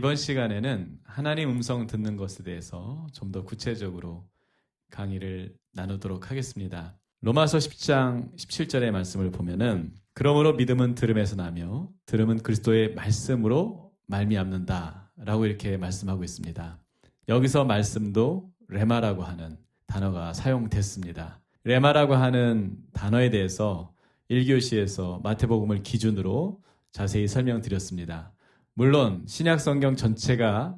이번 시간에는 하나님 음성 듣는 것에 대해서 좀 더 구체적으로 강의를 나누도록 하겠습니다. 로마서 10장 17절의 말씀을 보면은 그러므로 믿음은 들음에서 나며 들음은 그리스도의 말씀으로 말미암는다 라고 이렇게 말씀하고 있습니다. 여기서 말씀도 레마라고 하는 단어가 사용됐습니다. 레마라고 하는 단어에 대해서 1교시에서 마태복음을 기준으로 자세히 설명드렸습니다. 물론 신약 성경 전체가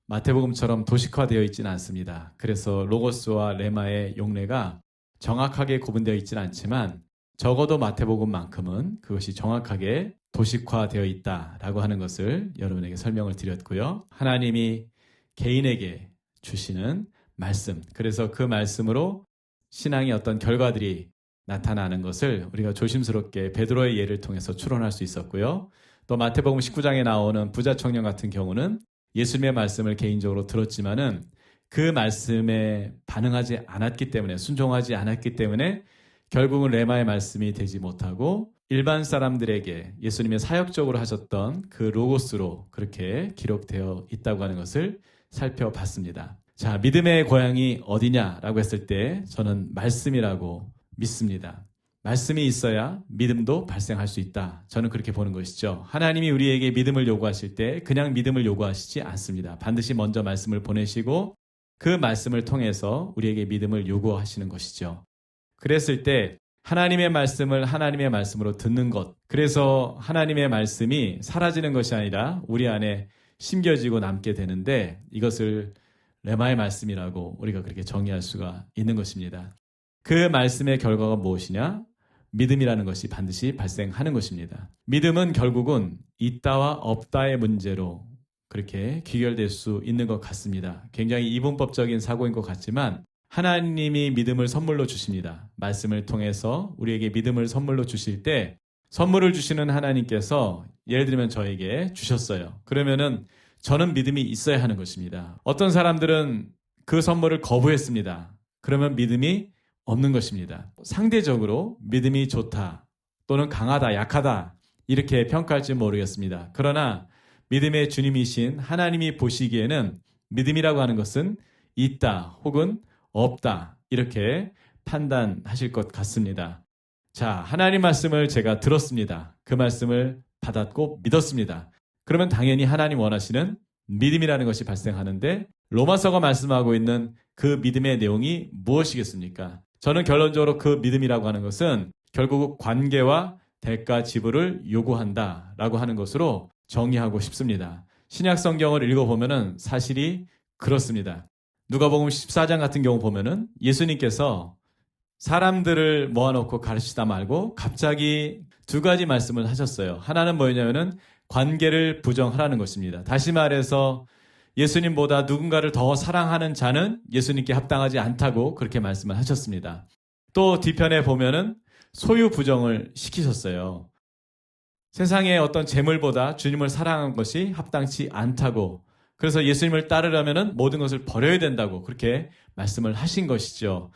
마태복음처럼 도식화되어 있지는 않습니다. 그래서 로고스와 레마의 용례가 정확하게 구분되어 있지는 않지만 적어도 마태복음만큼은 그것이 정확하게 도식화되어 있다라고 하는 것을 여러분에게 설명을 드렸고요. 하나님이 개인에게 주시는 말씀, 그래서 그 말씀으로 신앙의 어떤 결과들이 나타나는 것을 우리가 조심스럽게 베드로의 예를 통해서 추론할 수 있었고요. 또 마태복음 19장에 나오는 부자 청년 같은 경우는 예수님의 말씀을 개인적으로 들었지만은 그 말씀에 반응하지 않았기 때문에, 순종하지 않았기 때문에 결국은 레마의 말씀이 되지 못하고 일반 사람들에게 예수님의 사역적으로 하셨던 그 로고스로 그렇게 기록되어 있다고 하는 것을 살펴봤습니다. 자, 믿음의 고향이 어디냐라고 했을 때 저는 말씀이라고 믿습니다. 말씀이 있어야 믿음도 발생할 수 있다. 저는 그렇게 보는 것이죠. 하나님이 우리에게 믿음을 요구하실 때 그냥 믿음을 요구하시지 않습니다. 반드시 먼저 말씀을 보내시고 그 말씀을 통해서 우리에게 믿음을 요구하시는 것이죠. 그랬을 때 하나님의 말씀을 하나님의 말씀으로 듣는 것, 그래서 하나님의 말씀이 사라지는 것이 아니라 우리 안에 심겨지고 남게 되는데 이것을 레마의 말씀이라고 우리가 그렇게 정의할 수가 있는 것입니다. 그 말씀의 결과가 무엇이냐? 믿음이라는 것이 반드시 발생하는 것입니다. 믿음은 결국은 있다와 없다의 문제로 그렇게 귀결될 수 있는 것 같습니다. 굉장히 이분법적인 사고인 것 같지만 하나님이 믿음을 선물로 주십니다. 말씀을 통해서 우리에게 믿음을 선물로 주실 때 선물을 주시는 하나님께서 예를 들면 저에게 주셨어요. 그러면은 저는 믿음이 있어야 하는 것입니다. 어떤 사람들은 그 선물을 거부했습니다. 그러면 믿음이 없는 것입니다. 상대적으로 믿음이 좋다 또는 강하다, 약하다 이렇게 평가할지 모르겠습니다. 그러나 믿음의 주님이신 하나님이 보시기에는 믿음이라고 하는 것은 있다 혹은 없다 이렇게 판단하실 것 같습니다. 자, 하나님 말씀을 제가 들었습니다. 그 말씀을 받았고 믿었습니다. 그러면 당연히 하나님 원하시는 믿음이라는 것이 발생하는데 로마서가 말씀하고 있는 그 믿음의 내용이 무엇이겠습니까? 저는 결론적으로 그 믿음이라고 하는 것은 결국 관계와 대가 지불을 요구한다라고 하는 것으로 정의하고 싶습니다. 신약 성경을 읽어보면은 사실이 그렇습니다. 누가복음 14장 같은 경우 보면은 예수님께서 사람들을 모아놓고 가르치다 말고 갑자기 두 가지 말씀을 하셨어요. 하나는 뭐냐면은 관계를 부정하라는 것입니다. 다시 말해서 예수님보다 누군가를 더 사랑하는 자는 예수님께 합당하지 않다고 그렇게 말씀을 하셨습니다. 또 뒤편에 보면은 소유 부정을 시키셨어요. 세상의 어떤 재물보다 주님을 사랑하는 것이 합당치 않다고, 그래서 예수님을 따르려면은 모든 것을 버려야 된다고 그렇게 말씀을 하신 것이죠.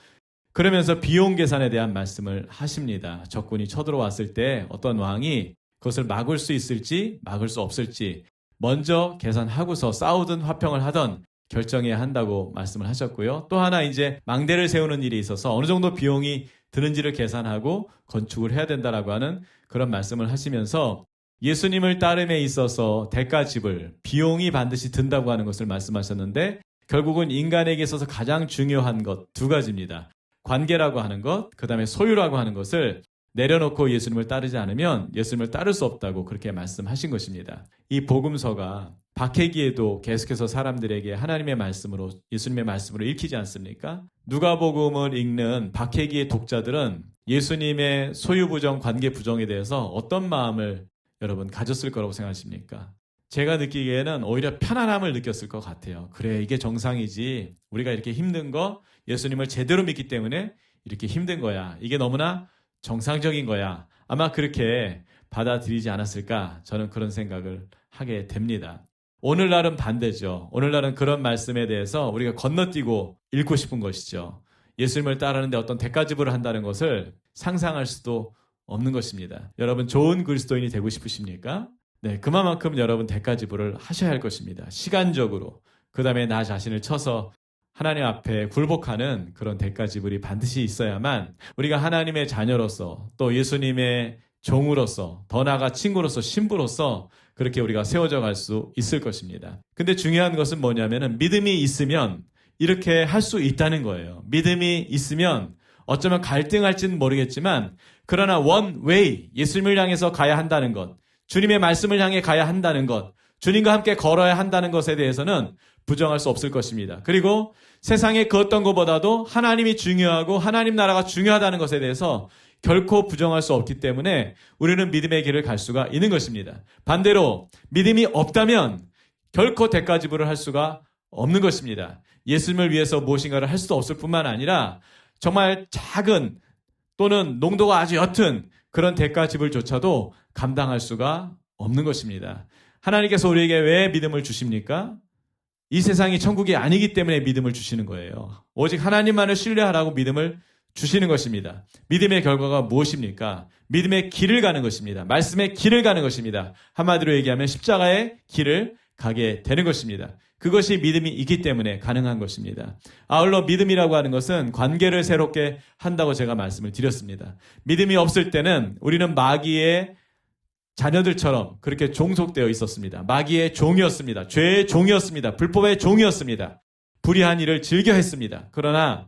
그러면서 비용 계산에 대한 말씀을 하십니다. 적군이 쳐들어왔을 때 어떤 왕이 그것을 막을 수 있을지 막을 수 없을지 먼저 계산하고서 싸우든 화평을 하든 결정해야 한다고 말씀을 하셨고요. 또 하나 이제 망대를 세우는 일이 있어서 어느 정도 비용이 드는지를 계산하고 건축을 해야 된다라고 하는 그런 말씀을 하시면서 예수님을 따름에 있어서 대가 지불, 비용이 반드시 든다고 하는 것을 말씀하셨는데 결국은 인간에게 있어서 가장 중요한 것 두 가지입니다. 관계라고 하는 것, 그 다음에 소유라고 하는 것을 내려놓고 예수님을 따르지 않으면 예수님을 따를 수 없다고 그렇게 말씀하신 것입니다. 이 복음서가 박해기에도 계속해서 사람들에게 하나님의 말씀으로, 예수님의 말씀으로 읽히지 않습니까? 누가복음을 읽는 박해기의 독자들은 예수님의 소유 부정, 관계 부정에 대해서 어떤 마음을 여러분 가졌을 거라고 생각하십니까? 제가 느끼기에는 오히려 편안함을 느꼈을 것 같아요. 그래, 이게 정상이지. 우리가 이렇게 힘든 거 예수님을 제대로 믿기 때문에 이렇게 힘든 거야. 이게 너무나 정상적인 거야. 아마 그렇게 받아들이지 않았을까? 저는 그런 생각을 하게 됩니다. 오늘날은 반대죠. 오늘날은 그런 말씀에 대해서 우리가 건너뛰고 읽고 싶은 것이죠. 예수님을 따르는데 어떤 대가 지불을 한다는 것을 상상할 수도 없는 것입니다. 여러분 좋은 그리스도인이 되고 싶으십니까? 네, 그만큼 여러분 대가 지불을 하셔야 할 것입니다. 시간적으로. 그 다음에 나 자신을 쳐서 하나님 앞에 굴복하는 그런 대가 지불이 반드시 있어야만 우리가 하나님의 자녀로서 또 예수님의 종으로서 더 나아가 친구로서 신부로서 그렇게 우리가 세워져 갈 수 있을 것입니다. 근데 중요한 것은 뭐냐면은 믿음이 있으면 이렇게 할 수 있다는 거예요. 믿음이 있으면 어쩌면 갈등할지는 모르겠지만 그러나 one way 예수님을 향해서 가야 한다는 것, 주님의 말씀을 향해 가야 한다는 것, 주님과 함께 걸어야 한다는 것에 대해서는 부정할 수 없을 것입니다. 그리고 세상에 그 어떤 것보다도 하나님이 중요하고 하나님 나라가 중요하다는 것에 대해서 결코 부정할 수 없기 때문에 우리는 믿음의 길을 갈 수가 있는 것입니다. 반대로 믿음이 없다면 결코 대가 지불을 할 수가 없는 것입니다. 예수님을 위해서 무엇인가를 할 수도 없을 뿐만 아니라 정말 작은 또는 농도가 아주 옅은 그런 대가 지불조차도 감당할 수가 없는 것입니다. 하나님께서 우리에게 왜 믿음을 주십니까? 이 세상이 천국이 아니기 때문에 믿음을 주시는 거예요. 오직 하나님만을 신뢰하라고 믿음을 주시는 것입니다. 믿음의 결과가 무엇입니까? 믿음의 길을 가는 것입니다. 말씀의 길을 가는 것입니다. 한마디로 얘기하면 십자가의 길을 가게 되는 것입니다. 그것이 믿음이 있기 때문에 가능한 것입니다. 아울러 믿음이라고 하는 것은 관계를 새롭게 한다고 제가 말씀을 드렸습니다. 믿음이 없을 때는 우리는 마귀의 자녀들처럼 그렇게 종속되어 있었습니다. 마귀의 종이었습니다. 죄의 종이었습니다. 불법의 종이었습니다. 불의한 일을 즐겨 했습니다. 그러나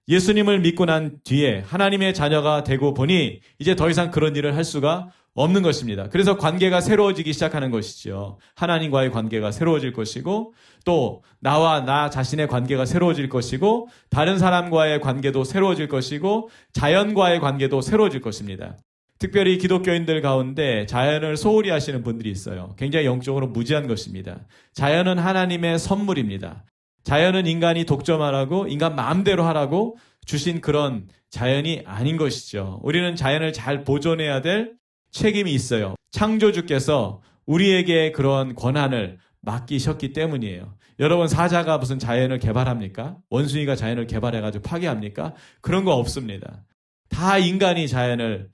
예수님을 믿고 난 뒤에 하나님의 자녀가 되고 보니 이제 더 이상 그런 일을 할 수가 없는 것입니다. 그래서 관계가 새로워지기 시작하는 것이죠. 하나님과의 관계가 새로워질 것이고 또 나와 나 자신의 관계가 새로워질 것이고 다른 사람과의 관계도 새로워질 것이고 자연과의 관계도 새로워질 것입니다. 특별히 기독교인들 가운데 자연을 소홀히 하시는 분들이 있어요. 굉장히 영적으로 무지한 것입니다. 자연은 하나님의 선물입니다. 자연은 인간이 독점하라고 인간 마음대로 하라고 주신 그런 자연이 아닌 것이죠. 우리는 자연을 잘 보존해야 될 책임이 있어요. 창조주께서 우리에게 그런 권한을 맡기셨기 때문이에요. 여러분 사자가 무슨 자연을 개발합니까? 원숭이가 자연을 개발해가지고 파괴합니까? 그런 거 없습니다. 다 인간이 자연을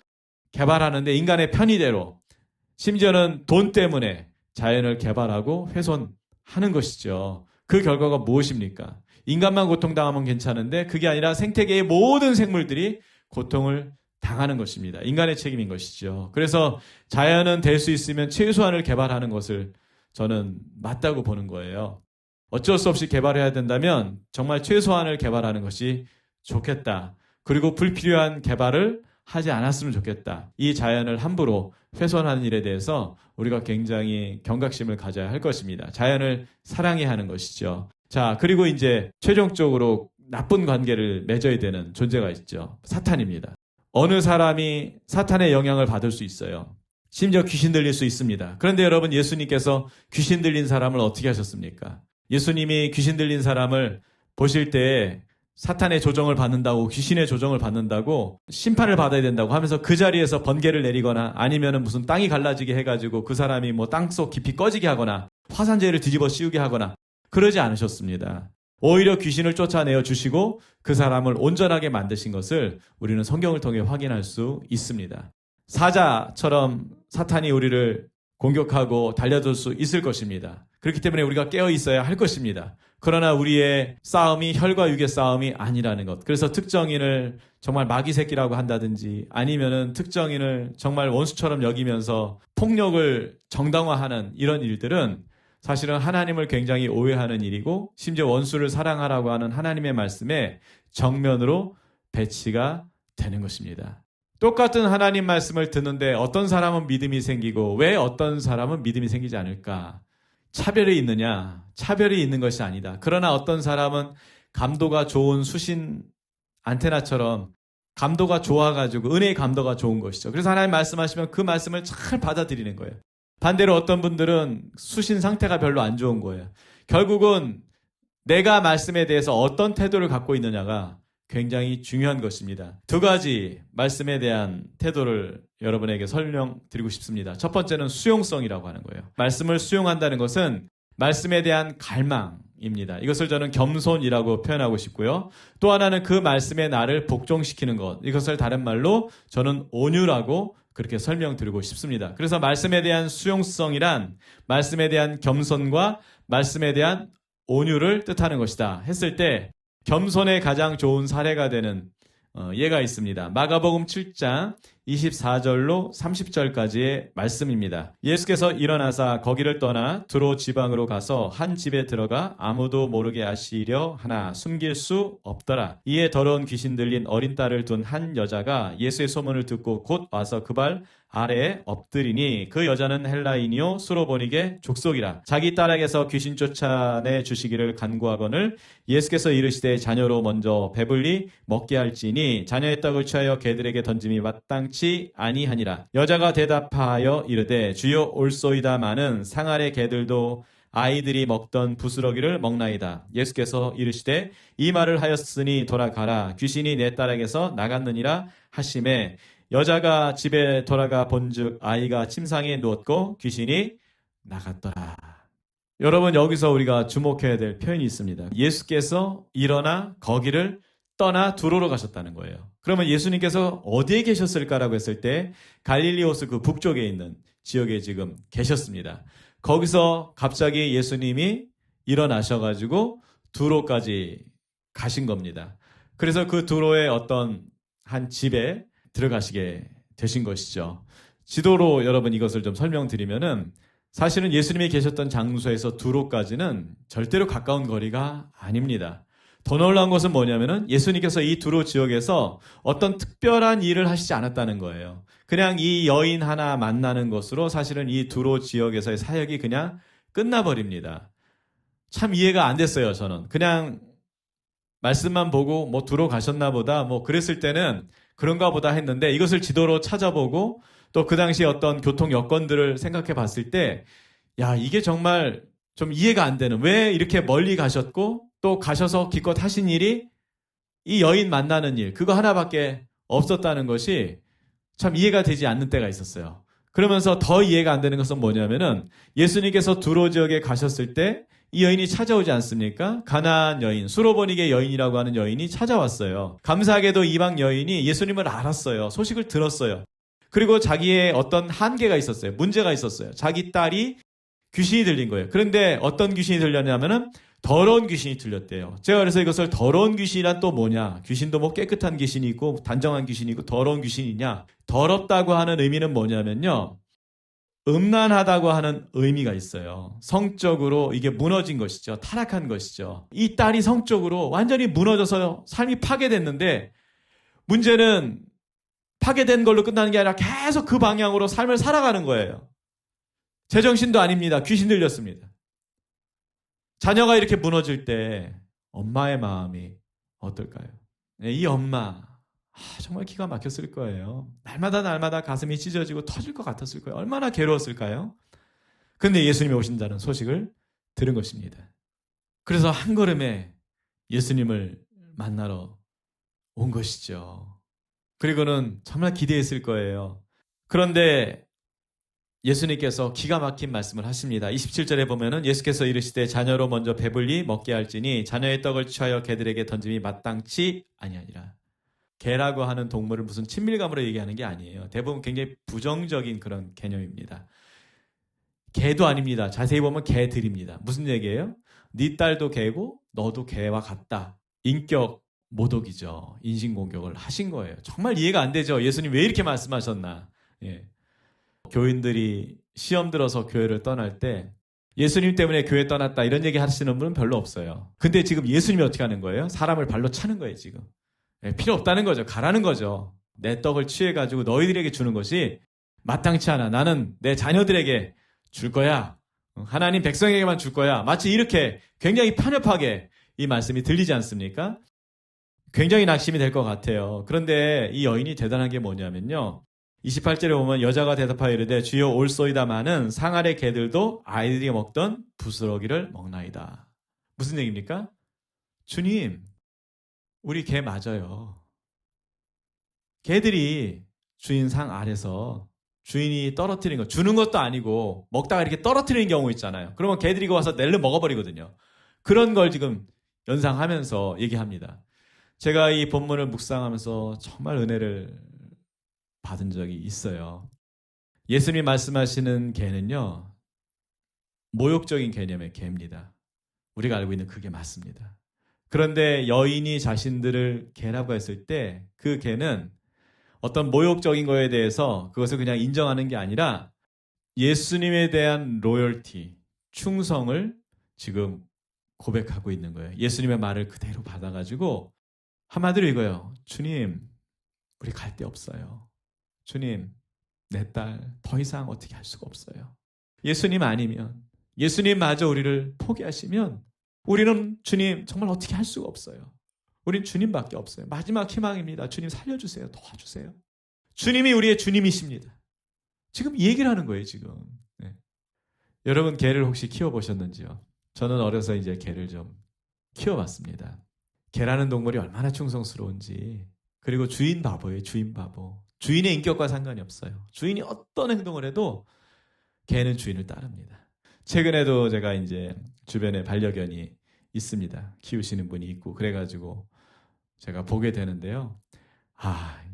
개발하는데 인간의 편의대로 심지어는 돈 때문에 자연을 개발하고 훼손하는 것이죠. 그 결과가 무엇입니까? 인간만 고통당하면 괜찮은데 그게 아니라 생태계의 모든 생물들이 고통을 당하는 것입니다. 인간의 책임인 것이죠. 그래서 자연은 될 수 있으면 최소한을 개발하는 것을 저는 맞다고 보는 거예요. 어쩔 수 없이 개발해야 된다면 정말 최소한을 개발하는 것이 좋겠다. 그리고 불필요한 개발을 하지 않았으면 좋겠다. 이 자연을 함부로 훼손하는 일에 대해서 우리가 굉장히 경각심을 가져야 할 것입니다. 자연을 사랑해야 하는 것이죠. 자, 그리고 이제 최종적으로 나쁜 관계를 맺어야 되는 존재가 있죠. 사탄입니다. 어느 사람이 사탄의 영향을 받을 수 있어요. 심지어 귀신 들릴 수 있습니다. 그런데 여러분 예수님께서 귀신 들린 사람을 어떻게 하셨습니까? 예수님이 귀신 들린 사람을 보실 때에 사탄의 조정을 받는다고 귀신의 조정을 받는다고 심판을 받아야 된다고 하면서 그 자리에서 번개를 내리거나 아니면은 무슨 땅이 갈라지게 해가지고 그 사람이 뭐 땅속 깊이 꺼지게 하거나 화산재를 뒤집어 씌우게 하거나 그러지 않으셨습니다. 오히려 귀신을 쫓아내어 주시고 그 사람을 온전하게 만드신 것을 우리는 성경을 통해 확인할 수 있습니다. 사자처럼 사탄이 우리를 공격하고 달려들 수 있을 것입니다. 그렇기 때문에 우리가 깨어 있어야 할 것입니다. 그러나 우리의 싸움이 혈과 육의 싸움이 아니라는 것. 그래서 특정인을 정말 마귀 새끼라고 한다든지 아니면은 특정인을 정말 원수처럼 여기면서 폭력을 정당화하는 이런 일들은 사실은 하나님을 굉장히 오해하는 일이고 심지어 원수를 사랑하라고 하는 하나님의 말씀에 정면으로 배치가 되는 것입니다. 똑같은 하나님 말씀을 듣는데 어떤 사람은 믿음이 생기고 왜 어떤 사람은 믿음이 생기지 않을까? 차별이 있느냐? 차별이 있는 것이 아니다. 그러나 어떤 사람은 감도가 좋은 수신 안테나처럼 감도가 좋아가지고 은혜의 감도가 좋은 것이죠. 그래서 하나님 말씀하시면 그 말씀을 잘 받아들이는 거예요. 반대로 어떤 분들은 수신 상태가 별로 안 좋은 거예요. 결국은 내가 말씀에 대해서 어떤 태도를 갖고 있느냐가 굉장히 중요한 것입니다. 두 가지 말씀에 대한 태도를 여러분에게 설명드리고 싶습니다. 첫 번째는 수용성이라고 하는 거예요. 말씀을 수용한다는 것은 말씀에 대한 갈망입니다. 이것을 저는 겸손이라고 표현하고 싶고요. 또 하나는 그 말씀에 나를 복종시키는 것. 이것을 다른 말로 저는 온유라고 그렇게 설명드리고 싶습니다. 그래서 말씀에 대한 수용성이란 말씀에 대한 겸손과 말씀에 대한 온유를 뜻하는 것이다 했을 때 겸손의 가장 좋은 사례가 되는 예가 있습니다. 마가복음 7장 24절로 30절까지의 말씀입니다. 예수께서 일어나사 거기를 떠나 두로 지방으로 가서 한 집에 들어가 아무도 모르게 하시려 하나 숨길 수 없더라. 이에 더러운 귀신 들린 어린 딸을 둔 한 여자가 예수의 소문을 듣고 곧 와서 그 발 아래에 엎드리니 그 여자는 헬라인이요 수로보니게 족속이라. 자기 딸에게서 귀신 쫓아내 주시기를 간구하거늘 예수께서 이르시되 자녀로 먼저 배불리 먹게 할지니 자녀의 떡을 취하여 개들에게 던짐이 마땅치 아니하니라. 여자가 대답하여 이르되 주여 올소이다마는 상 아래 개들도 아이들이 먹던 부스러기를 먹나이다. 예수께서 이르시되 이 말을 하였으니 돌아가라. 귀신이 내 딸에게서 나갔느니라 하시매 여자가 집에 돌아가 본즉 아이가 침상에 누웠고 귀신이 나갔더라. 여러분 여기서 우리가 주목해야 될 표현이 있습니다. 예수께서 일어나 거기를 떠나 두로로 가셨다는 거예요. 그러면 예수님께서 어디에 계셨을까라고 했을 때 갈릴리 호수 그 북쪽에 있는 지역에 지금 계셨습니다. 거기서 갑자기 예수님이 일어나셔가지고 두로까지 가신 겁니다. 그래서 그 두로의 어떤 한 집에 들어가시게 되신 것이죠. 지도로 여러분 이것을 좀 설명드리면은 사실은 예수님이 계셨던 장소에서 두로까지는 절대로 가까운 거리가 아닙니다. 더 놀라운 것은 뭐냐면은 예수님께서 이 두로 지역에서 어떤 특별한 일을 하시지 않았다는 거예요. 그냥 이 여인 하나 만나는 것으로 사실은 이 두로 지역에서의 사역이 그냥 끝나버립니다. 참 이해가 안 됐어요, 저는. 그냥 말씀만 보고 뭐 두로 가셨나 보다 뭐 그랬을 때는 그런가 보다 했는데 이것을 지도로 찾아보고 또 그 당시 어떤 교통 여건들을 생각해 봤을 때 야, 이게 정말 좀 이해가 안 되는 왜 이렇게 멀리 가셨고 또 가셔서 기껏 하신 일이 이 여인 만나는 일 그거 하나밖에 없었다는 것이 참 이해가 되지 않는 때가 있었어요. 그러면서 더 이해가 안 되는 것은 뭐냐면은 예수님께서 두로 지역에 가셨을 때 이 여인이 찾아오지 않습니까? 가나안 여인, 수로보니게 여인이라고 하는 여인이 찾아왔어요. 감사하게도 이방 여인이 예수님을 알았어요. 소식을 들었어요. 그리고 자기의 어떤 한계가 있었어요. 문제가 있었어요. 자기 딸이 귀신이 들린 거예요. 그런데 어떤 귀신이 들렸냐면은 더러운 귀신이 들렸대요. 제가 그래서 이것을 더러운 귀신이란 또 뭐냐? 귀신도 뭐 깨끗한 귀신이 있고 단정한 귀신이 있고 더러운 귀신이냐? 더럽다고 하는 의미는 뭐냐면요. 음란하다고 하는 의미가 있어요. 성적으로 이게 무너진 것이죠. 타락한 것이죠. 이 딸이 성적으로 완전히 무너져서 삶이 파괴됐는데 문제는 파괴된 걸로 끝나는 게 아니라 계속 그 방향으로 삶을 살아가는 거예요. 제정신도 아닙니다. 귀신 들렸습니다. 자녀가 이렇게 무너질 때 엄마의 마음이 어떨까요? 이 엄마 정말 기가 막혔을 거예요. 날마다 가슴이 찢어지고 터질 것 같았을 거예요. 얼마나 괴로웠을까요? 그런데 예수님이 오신다는 소식을 들은 것입니다. 그래서 한 걸음에 예수님을 만나러 온 것이죠. 그리고는 정말 기대했을 거예요. 그런데 예수님께서 기가 막힌 말씀을 하십니다. 27절에 보면은 예수께서 이르시되 자녀로 먼저 배불리 먹게 할지니 자녀의 떡을 취하여 개들에게 던짐이 마땅치 아니하니라. 개라고 하는 동물을 무슨 친밀감으로 얘기하는 게 아니에요. 대부분 굉장히 부정적인 그런 개념입니다. 개도 아닙니다. 자세히 보면 개들입니다. 무슨 얘기예요? 네 딸도 개고 너도 개와 같다. 인격 모독이죠. 인신공격을 하신 거예요. 정말 이해가 안 되죠. 예수님 왜 이렇게 말씀하셨나. 예. 교인들이 시험 들어서 교회를 떠날 때 예수님 때문에 교회 떠났다 이런 얘기 하시는 분은 별로 없어요. 근데 지금 예수님이 어떻게 하는 거예요? 사람을 발로 차는 거예요 지금. 필요 없다는 거죠. 가라는 거죠. 내 떡을 취해가지고 너희들에게 주는 것이 마땅치 않아. 나는 내 자녀들에게 줄 거야. 하나님 백성에게만 줄 거야. 마치 이렇게 굉장히 편협하게 이 말씀이 들리지 않습니까? 굉장히 낙심이 될 것 같아요. 그런데 이 여인이 대단한 게 뭐냐면요. 28절에 보면 여자가 대답하여 이르되 주여 올소이다마는 상 아래 개들도 아이들이 먹던 부스러기를 먹나이다. 무슨 얘기입니까? 주님, 우리 개 맞아요. 개들이 주인 상 아래서 주인이 떨어뜨린 거 주는 것도 아니고 먹다가 이렇게 떨어뜨리는 경우 있잖아요. 그러면 개들이 이거 와서 낼름 먹어버리거든요. 그런 걸 지금 연상하면서 얘기합니다. 제가 이 본문을 묵상하면서 정말 은혜를 받은 적이 있어요. 예수님이 말씀하시는 개는요, 모욕적인 개념의 개입니다. 우리가 알고 있는 그게 맞습니다. 그런데 여인이 자신들을 개라고 했을 때 그 개는 어떤 모욕적인 거에 대해서 그것을 그냥 인정하는 게 아니라 예수님에 대한 로열티, 충성을 지금 고백하고 있는 거예요. 예수님의 말을 그대로 받아가지고 한마디로 이거예요. 주님, 우리 갈 데 없어요. 주님, 내 딸 더 이상 어떻게 할 수가 없어요. 예수님 아니면, 예수님마저 우리를 포기하시면 우리는 주님 정말 어떻게 할 수가 없어요. 우린 주님밖에 없어요. 마지막 희망입니다. 주님 살려주세요. 도와주세요. 주님이 우리의 주님이십니다. 지금 이 얘기를 하는 거예요, 지금. 네. 여러분, 개를 혹시 키워보셨는지요? 저는 어려서 이제 개를 좀 키워봤습니다. 개라는 동물이 얼마나 충성스러운지. 그리고 주인 바보예요, 주인 바보. 주인의 인격과 상관이 없어요. 주인이 어떤 행동을 해도 개는 주인을 따릅니다. 최근에도 제가 이제 주변에 반려견이 있습니다. 키우시는 분이 있고, 그래가지고 제가 보게 되는데요.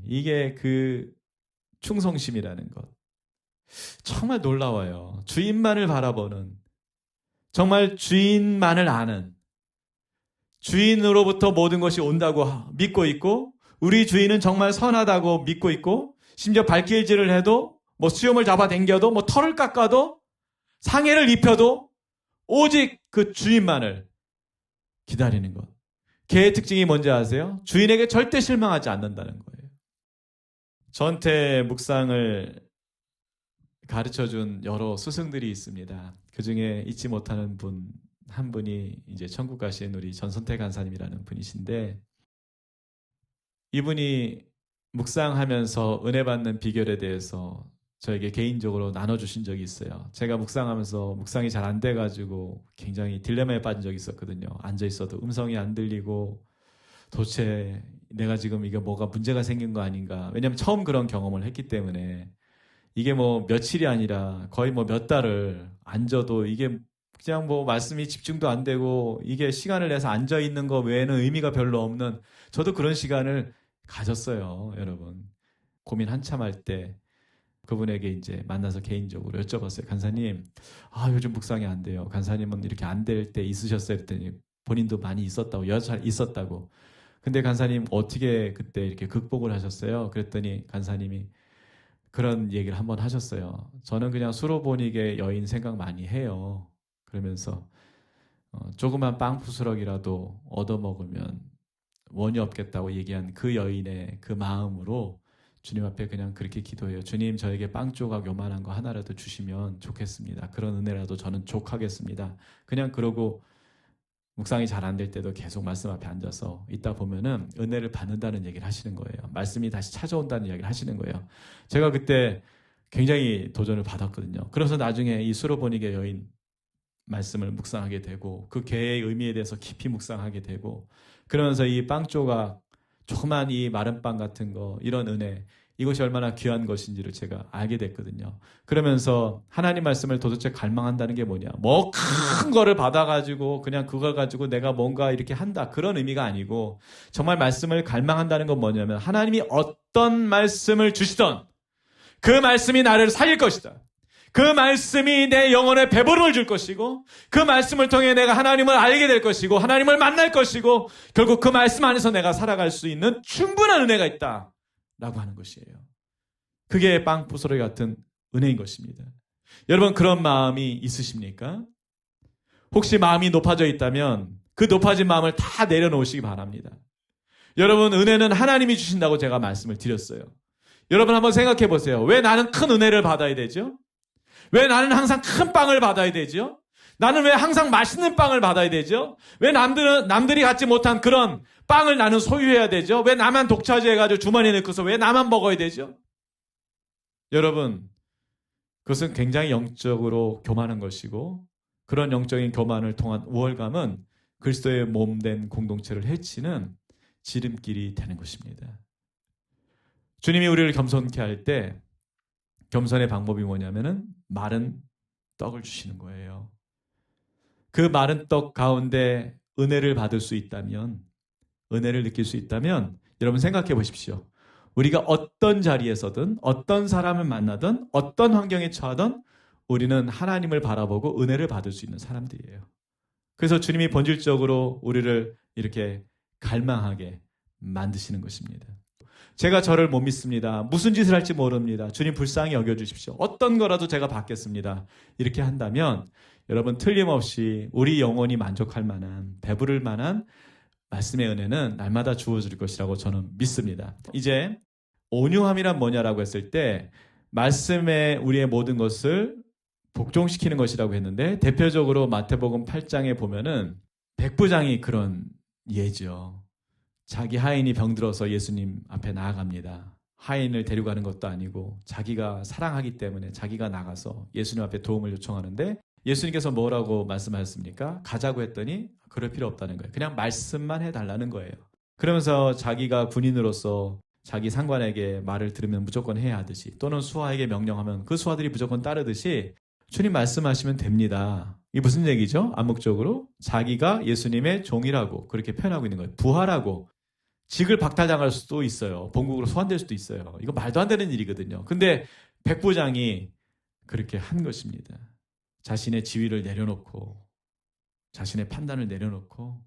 이게 그 충성심이라는 것. 정말 놀라워요. 주인만을 바라보는, 정말 주인만을 아는, 주인으로부터 모든 것이 온다고 믿고 있고, 우리 주인은 정말 선하다고 믿고 있고, 심지어 발길질을 해도, 수염을 잡아당겨도, 털을 깎아도, 상해를 입혀도, 오직 그 주인만을 기다리는 것. 개의 특징이 뭔지 아세요? 주인에게 절대 실망하지 않는다는 거예요. 저한테 묵상을 가르쳐준 여러 스승들이 있습니다. 그 중에 잊지 못하는 한 분이 이제 천국 가신 우리 전선태 간사님이라는 분이신데, 이분이 묵상하면서 은혜 받는 비결에 대해서 저에게 개인적으로 나눠주신 적이 있어요. 제가 묵상하면서 묵상이 잘 안 돼가지고 굉장히 딜레마에 빠진 적이 있었거든요. 앉아있어도 음성이 안 들리고 도대체 내가 지금 이게 뭐가 문제가 생긴 거 아닌가. 왜냐하면 처음 그런 경험을 했기 때문에 이게 며칠이 아니라 거의 몇 달을 앉아도 이게 그냥 말씀이 집중도 안 되고 이게 시간을 내서 앉아있는 거 외에는 의미가 별로 없는, 저도 그런 시간을 가졌어요, 여러분. 고민 한참 할 때 그분에게 이제 만나서 개인적으로 여쭤봤어요. 간사님, 요즘 묵상이 안 돼요. 간사님은 이렇게 안 될 때 있으셨어요? 그랬더니 본인도 많이 있었다고, 여잘 있었다고. 근데 간사님 어떻게 그때 이렇게 극복을 하셨어요? 그랬더니 간사님이 그런 얘기를 한번 하셨어요. 저는 그냥 수로보니게 여인 생각 많이 해요. 그러면서 조그만 빵 부스럭이라도 얻어먹으면 원이 없겠다고 얘기한 그 여인의 그 마음으로 주님 앞에 그냥 그렇게 기도해요. 주님, 저에게 빵 조각 요만한 거 하나라도 주시면 좋겠습니다. 그런 은혜라도 저는 족하겠습니다. 그냥 그러고 묵상이 잘 안 될 때도 계속 말씀 앞에 앉아서 있다 보면은 은혜를 받는다는 얘기를 하시는 거예요. 말씀이 다시 찾아온다는 이야기를 하시는 거예요. 제가 그때 굉장히 도전을 받았거든요. 그래서 나중에 이 수로보니게 여인 말씀을 묵상하게 되고 그 개의 의미에 대해서 깊이 묵상하게 되고, 그러면서 이 빵 조각, 조그만 이 마른 빵 같은 거, 이런 은혜, 이것이 얼마나 귀한 것인지를 제가 알게 됐거든요. 그러면서 하나님 말씀을 도대체 갈망한다는 게 뭐냐, 큰 거를 받아가지고 그냥 그걸 가지고 내가 뭔가 이렇게 한다, 그런 의미가 아니고, 정말 말씀을 갈망한다는 건 뭐냐면 하나님이 어떤 말씀을 주시던 그 말씀이 나를 살릴 것이다. 그 말씀이 내 영혼에 배부름을 줄 것이고, 그 말씀을 통해 내가 하나님을 알게 될 것이고, 하나님을 만날 것이고, 결국 그 말씀 안에서 내가 살아갈 수 있는 충분한 은혜가 있다 라고 하는 것이에요. 그게 빵 부스러기 같은 은혜인 것입니다. 여러분, 그런 마음이 있으십니까? 혹시 마음이 높아져 있다면 그 높아진 마음을 다 내려놓으시기 바랍니다. 여러분, 은혜는 하나님이 주신다고 제가 말씀을 드렸어요. 여러분 한번 생각해 보세요. 왜 나는 큰 은혜를 받아야 되죠? 왜 나는 항상 큰 빵을 받아야 되죠? 나는 왜 항상 맛있는 빵을 받아야 되죠? 왜 남들이 갖지 못한 그런 빵을 나는 소유해야 되죠? 왜 나만 독차지해가지고 주머니에 넣고서 왜 나만 먹어야 되죠? 여러분, 그것은 굉장히 영적으로 교만한 것이고, 그런 영적인 교만을 통한 우월감은 그리스도의 몸된 공동체를 해치는 지름길이 되는 것입니다. 주님이 우리를 겸손케 할 때 겸손의 방법이 뭐냐면은 마른 떡을 주시는 거예요. 그 마른 떡 가운데 은혜를 받을 수 있다면, 은혜를 느낄 수 있다면, 여러분 생각해 보십시오. 우리가 어떤 자리에서든 어떤 사람을 만나든 어떤 환경에 처하든 우리는 하나님을 바라보고 은혜를 받을 수 있는 사람들이에요. 그래서 주님이 본질적으로 우리를 이렇게 갈망하게 만드시는 것입니다. 제가 저를 못 믿습니다. 무슨 짓을 할지 모릅니다. 주님 불쌍히 여겨주십시오. 어떤 거라도 제가 받겠습니다. 이렇게 한다면 여러분 틀림없이 우리 영혼이 만족할 만한, 배부를 만한 말씀의 은혜는 날마다 주어질 것이라고 저는 믿습니다. 이제 온유함이란 뭐냐라고 했을 때 말씀에 우리의 모든 것을 복종시키는 것이라고 했는데 대표적으로 마태복음 8장에 보면은 백부장이 그런 예죠. 자기 하인이 병들어서 예수님 앞에 나아갑니다. 하인을 데려가는 것도 아니고 자기가 사랑하기 때문에 자기가 나가서 예수님 앞에 도움을 요청하는데 예수님께서 뭐라고 말씀하셨습니까? 가자고 했더니 그럴 필요 없다는 거예요. 그냥 말씀만 해달라는 거예요. 그러면서 자기가 군인으로서 자기 상관에게 말을 들으면 무조건 해야 하듯이 또는 수하에게 명령하면 그 수하들이 무조건 따르듯이 주님 말씀하시면 됩니다. 이게 무슨 얘기죠? 암묵적으로 자기가 예수님의 종이라고 그렇게 표현하고 있는 거예요. 부하라고. 직을 박탈당할 수도 있어요. 본국으로 소환될 수도 있어요. 이거 말도 안 되는 일이거든요. 근데 백부장이 그렇게 한 것입니다. 자신의 지위를 내려놓고 자신의 판단을 내려놓고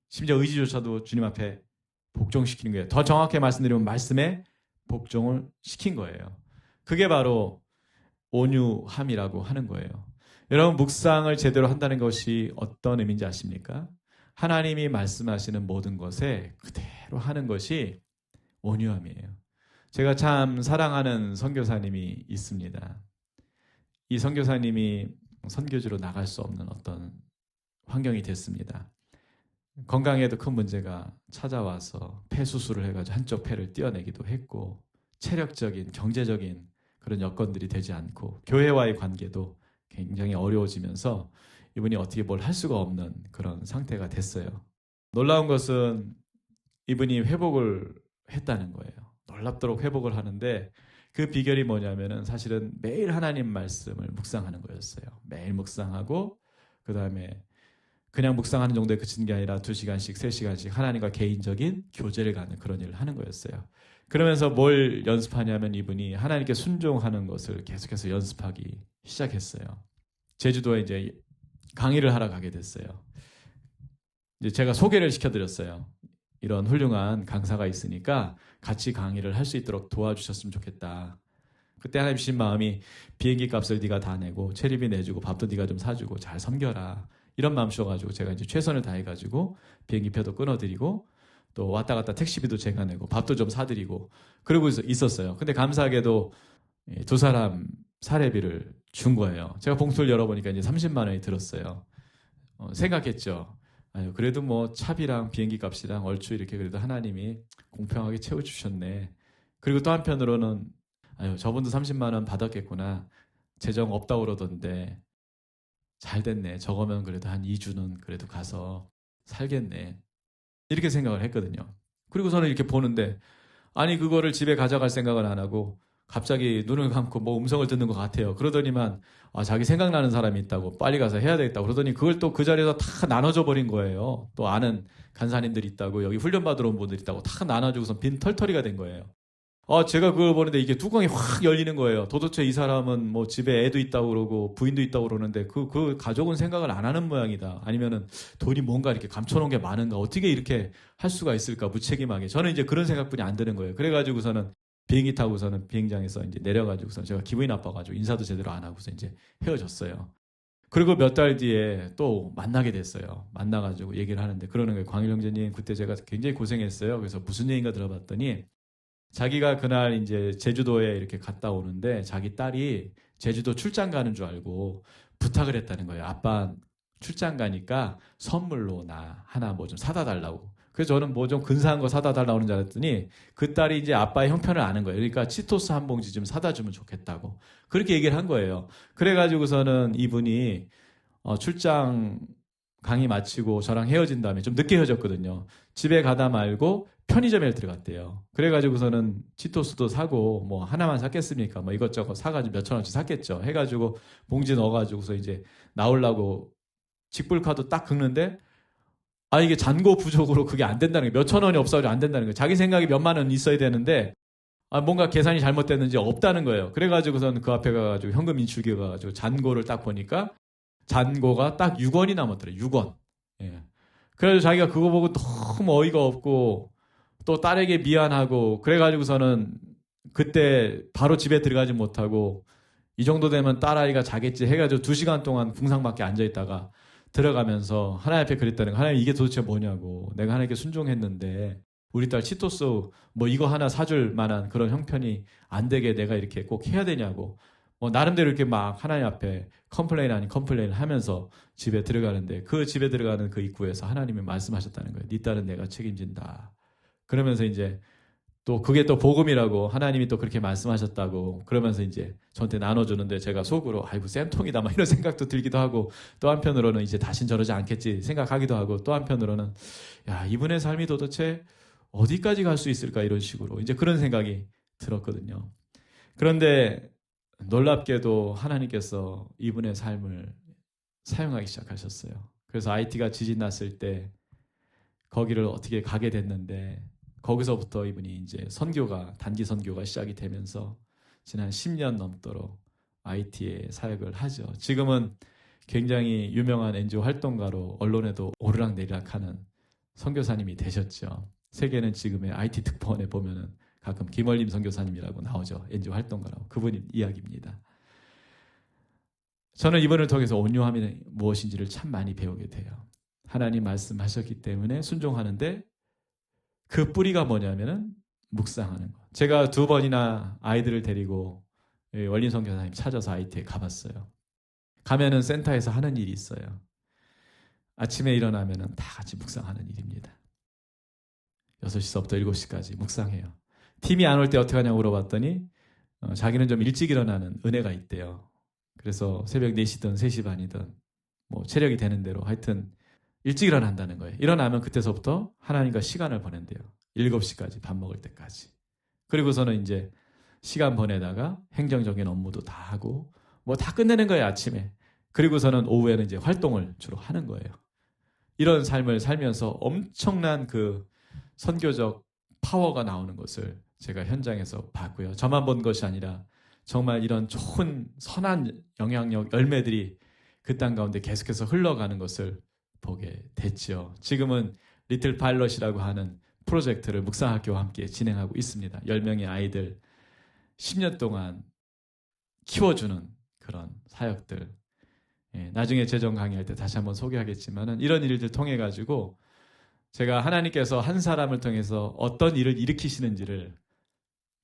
심지어 의지조차도 주님 앞에 복종시키는 거예요. 더 정확하게 말씀드리면 말씀에 복종을 시킨 거예요. 그게 바로 온유함이라고 하는 거예요. 여러분 묵상을 제대로 한다는 것이 어떤 의미인지 아십니까? 하나님이 말씀하시는 모든 것에 그대로 하는 것이 온유함이에요. 제가 참 사랑하는 선교사님이 있습니다. 이 선교사님이 선교지로 나갈 수 없는 어떤 환경이 됐습니다. 건강에도 큰 문제가 찾아와서 폐 수술을 해가지고 한쪽 폐를 떼어내기도 했고 체력적인, 경제적인 그런 여건들이 되지 않고 교회와의 관계도 굉장히 어려워지면서 이분이 어떻게 뭘 할 수가 없는 그런 상태가 됐어요. 놀라운 것은 이분이 회복을 했다는 거예요. 놀랍도록 회복을 하는데 그 비결이 뭐냐면은 사실은 매일 하나님 말씀을 묵상하는 거였어요. 매일 묵상하고 그 다음에 그냥 묵상하는 정도에 그친 게 아니라 2시간씩, 3시간씩 하나님과 개인적인 교제를 가는 그런 일을 하는 거였어요. 그러면서 뭘 연습하냐면 이분이 하나님께 순종하는 것을 계속해서 연습하기 시작했어요. 제주도에 이제 강의를 하러 가게 됐어요. 이제 제가 소개를 시켜드렸어요. 이런 훌륭한 강사가 있으니까 같이 강의를 할 수 있도록 도와주셨으면 좋겠다. 그때 하나님 주신 마음이 비행기 값을 네가 다 내고 체리비 내주고 밥도 네가 좀 사주고 잘 섬겨라. 이런 마음 주셔가지고 제가 이제 최선을 다해가지고 비행기표도 끊어드리고 또 왔다 갔다 택시비도 제가 내고 밥도 좀 사드리고 그러고 있었어요. 근데 감사하게도 두 사람 사례비를 준 거예요. 제가 봉투를 열어보니까 이제 30만 원이 들었어요. 생각했죠. 아유, 그래도 뭐 차비랑 비행기 값이랑 얼추 이렇게 그래도 하나님이 공평하게 채워주셨네. 그리고 또 한편으로는 아유, 저분도 30만 원 받았겠구나. 재정 없다고 그러던데 잘 됐네. 저거면 그래도 한 2주는 그래도 가서 살겠네. 이렇게 생각을 했거든요. 그리고 저는 이렇게 보는데 아니 그거를 집에 가져갈 생각을 안 하고 갑자기 눈을 감고 뭐 음성을 듣는 것 같아요. 그러더니만 자기 생각나는 사람이 있다고 빨리 가서 해야 되겠다고 그러더니 그걸 또 그 자리에서 다 나눠줘 버린 거예요. 또 아는 간사님들이 있다고 여기 훈련받으러 온 분들이 있다고 다 나눠주고서 빈 털터리가 된 거예요. 제가 그걸 보는데 이게 뚜껑이 확 열리는 거예요. 도대체 이 사람은 뭐 집에 애도 있다고 그러고 부인도 있다고 그러는데 그 가족은 생각을 안 하는 모양이다. 아니면은 돈이 뭔가 이렇게 감춰놓은 게 많은가. 어떻게 이렇게 할 수가 있을까. 무책임하게. 저는 이제 그런 생각뿐이 안 드는 거예요. 그래가지고서는 비행기 타고서는 비행장에서 이제 내려가지고서 제가 기분이 나빠가지고 인사도 제대로 안 하고서 이제 헤어졌어요. 그리고 몇 달 뒤에 또 만나게 됐어요. 만나가지고 얘기를 하는데 그러는 거예요. 광일 형제님 그때 제가 굉장히 고생했어요. 그래서 무슨 얘기인가 들어봤더니 자기가 그날 이제 제주도에 이렇게 갔다 오는데 자기 딸이 제주도 출장 가는 줄 알고 부탁을 했다는 거예요. 아빠 출장 가니까 선물로 나 하나 뭐 좀 사다 달라고. 그래서 저는 뭐 좀 근사한 거 사다 달라고 하는 줄 알았더니 그 딸이 이제 아빠의 형편을 아는 거예요. 그러니까 치토스 한 봉지 좀 사다 주면 좋겠다고. 그렇게 얘기를 한 거예요. 그래가지고서는 이분이 출장 강의 마치고 저랑 헤어진 다음에 좀 늦게 헤어졌거든요. 집에 가다 말고 편의점에 들어갔대요. 그래가지고서는 치토스도 사고 뭐 하나만 샀겠습니까? 뭐 이것저것 사가지고 몇천 원씩 샀겠죠. 해가지고 봉지 넣어가지고서 이제 나오려고 직불카드 딱 긁는데 이게 잔고 부족으로 그게 안 된다는 거예요. 몇천 원이 없어가지고 안 된다는 거예요. 자기 생각에 몇만 원 있어야 되는데 뭔가 계산이 잘못됐는지 없다는 거예요. 그래가지고선 그 앞에 가가지고 현금 인출기에 가가지고 잔고를 딱 보니까 잔고가 딱 6원이 남았더래요. 6원. 예. 그래서 자기가 그거 보고 너무 어이가 없고 또 딸에게 미안하고 그래가지고서는 그때 바로 집에 들어가지 못하고 이 정도 되면 딸아이가 자겠지 해가지고 2시간 동안 궁상밖에 앉아있다가 들어가면서 하나님 앞에 그랬다는 거예요. 하나님 이게 도대체 뭐냐고. 내가 하나님께 순종했는데 우리 딸 치토스 뭐 이거 하나 사줄 만한 그런 형편이 안 되게 내가 이렇게 꼭 해야 되냐고. 나름대로 이렇게 막 하나님 앞에 컴플레인 아닌 컴플레인을 하면서 집에 들어가는데 그 집에 들어가는 그 입구에서 하나님이 말씀하셨다는 거예요. 네 딸은 내가 책임진다. 그러면서 이제 또 그게 또 복음이라고 하나님이 또 그렇게 말씀하셨다고 그러면서 이제 저한테 나눠주는데 제가 속으로 아이고 쌤통이다 막 이런 생각도 들기도 하고 또 한편으로는 이제 다신 저러지 않겠지 생각하기도 하고 또 한편으로는 야 이분의 삶이 도대체 어디까지 갈 수 있을까 이런 식으로 이제 그런 생각이 들었거든요. 그런데 놀랍게도 하나님께서 이분의 삶을 사용하기 시작하셨어요. 그래서 IT가 지진 났을 때 거기를 어떻게 가게 됐는데 거기서부터 이분이 이제 선교가 단기 선교가 시작이 되면서 지난 10년 넘도록 IT에 사역을 하죠. 지금은 굉장히 유명한 NGO 활동가로 언론에도 오르락내리락하는 선교사님이 되셨죠. 세계는 지금의 IT 특파원에 보면은 가끔 김월림 선교사님이라고 나오죠. NGO 활동가라고. 그분이 이야기입니다. 저는 이분을 통해서 온유함이 무엇인지를 참 많이 배우게 돼요. 하나님 말씀하셨기 때문에 순종하는데 그 뿌리가 뭐냐면은 묵상하는 거. 제가 2번이나 아이들을 데리고 원림 선교사님 찾아서 IT에 가봤어요. 가면은 센터에서 하는 일이 있어요. 아침에 일어나면은 다 같이 묵상하는 일입니다. 6시서부터 7시까지 묵상해요. 팀이 안 올 때 어떻게 하냐고 물어봤더니 자기는 좀 일찍 일어나는 은혜가 있대요. 그래서 새벽 4시든 3시 반이든 뭐 체력이 되는 대로 하여튼 일찍 일어난다는 거예요. 일어나면 그때서부터 하나님과 시간을 보낸대요. 7시까지 밥 먹을 때까지. 그리고서는 이제 시간 보내다가 행정적인 업무도 다 하고 뭐 다 끝내는 거예요, 아침에. 그리고서는 오후에는 이제 활동을 주로 하는 거예요. 이런 삶을 살면서 엄청난 그 선교적 파워가 나오는 것을 제가 현장에서 봤고요. 저만 본 것이 아니라 정말 이런 좋은 선한 영향력 열매들이 그 땅 가운데 계속해서 흘러가는 것을 보게 됐죠. 지금은 리틀 파일럿이라고 하는 프로젝트를 묵상학교와 함께 진행하고 있습니다. 10명의 아이들 10년 동안 키워주는 그런 사역들. 나중에 재정 강의할 때 다시 한번 소개하겠지만은 이런 일들 통해 가지고 제가 하나님께서 한 사람을 통해서 어떤 일을 일으키시는지를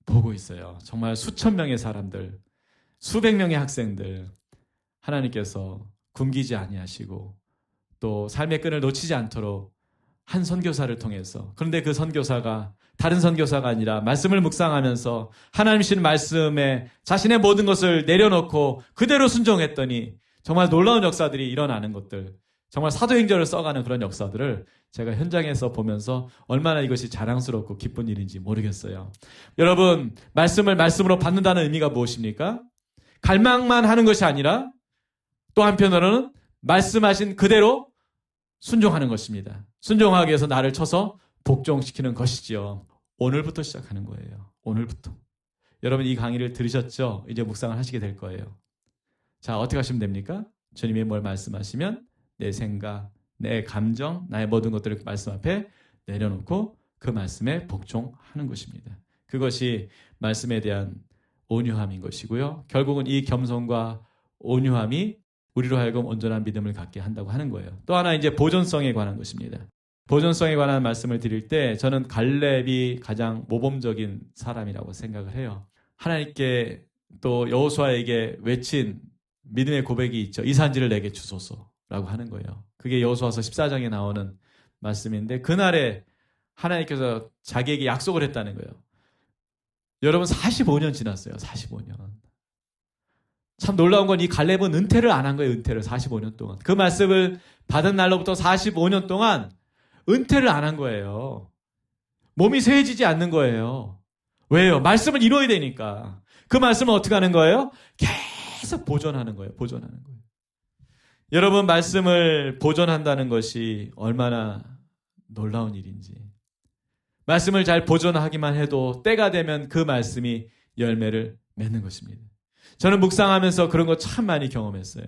보고 있어요. 정말 수천 명의 사람들, 수백 명의 학생들 하나님께서 굶기지 아니하시고 또 삶의 끈을 놓치지 않도록 한 선교사를 통해서 그런데 그 선교사가 다른 선교사가 아니라 말씀을 묵상하면서 하나님 주신 말씀에 자신의 모든 것을 내려놓고 그대로 순종했더니 정말 놀라운 역사들이 일어나는 것들 정말 사도행전을 써가는 그런 역사들을 제가 현장에서 보면서 얼마나 이것이 자랑스럽고 기쁜 일인지 모르겠어요. 여러분 말씀을 말씀으로 받는다는 의미가 무엇입니까? 갈망만 하는 것이 아니라 또 한편으로는 말씀하신 그대로 순종하는 것입니다. 순종하기 위해서 나를 쳐서 복종시키는 것이지요. 오늘부터 시작하는 거예요. 오늘부터. 여러분 이 강의를 들으셨죠? 이제 묵상을 하시게 될 거예요. 자, 어떻게 하시면 됩니까? 주님이 뭘 말씀하시면 내 생각, 내 감정, 나의 모든 것들을 말씀 앞에 내려놓고 그 말씀에 복종하는 것입니다. 그것이 말씀에 대한 온유함인 것이고요. 결국은 이 겸손과 온유함이 우리로 하여금 온전한 믿음을 갖게 한다고 하는 거예요. 또 하나 이제 보존성에 관한 것입니다. 보존성에 관한 말씀을 드릴 때 저는 갈렙이 가장 모범적인 사람이라고 생각을 해요. 하나님께 또 여호수아에게 외친 믿음의 고백이 있죠. 이 산지를 내게 주소서라고 하는 거예요. 그게 여호수아서 14장에 나오는 말씀인데 그날에 하나님께서 자기에게 약속을 했다는 거예요. 여러분 45년 지났어요. 45년. 참 놀라운 건 이 갈렙은 은퇴를 안 한 거예요. 은퇴를 45년 동안. 그 말씀을 받은 날로부터 45년 동안 은퇴를 안 한 거예요. 몸이 쇠해지지 않는 거예요. 왜요? 말씀을 이루어야 되니까. 그 말씀은 어떻게 하는 거예요? 계속 보존하는 거예요. 보존하는 거예요. 여러분 말씀을 보존한다는 것이 얼마나 놀라운 일인지. 말씀을 잘 보존하기만 해도 때가 되면 그 말씀이 열매를 맺는 것입니다. 저는 묵상하면서 그런 거 참 많이 경험했어요.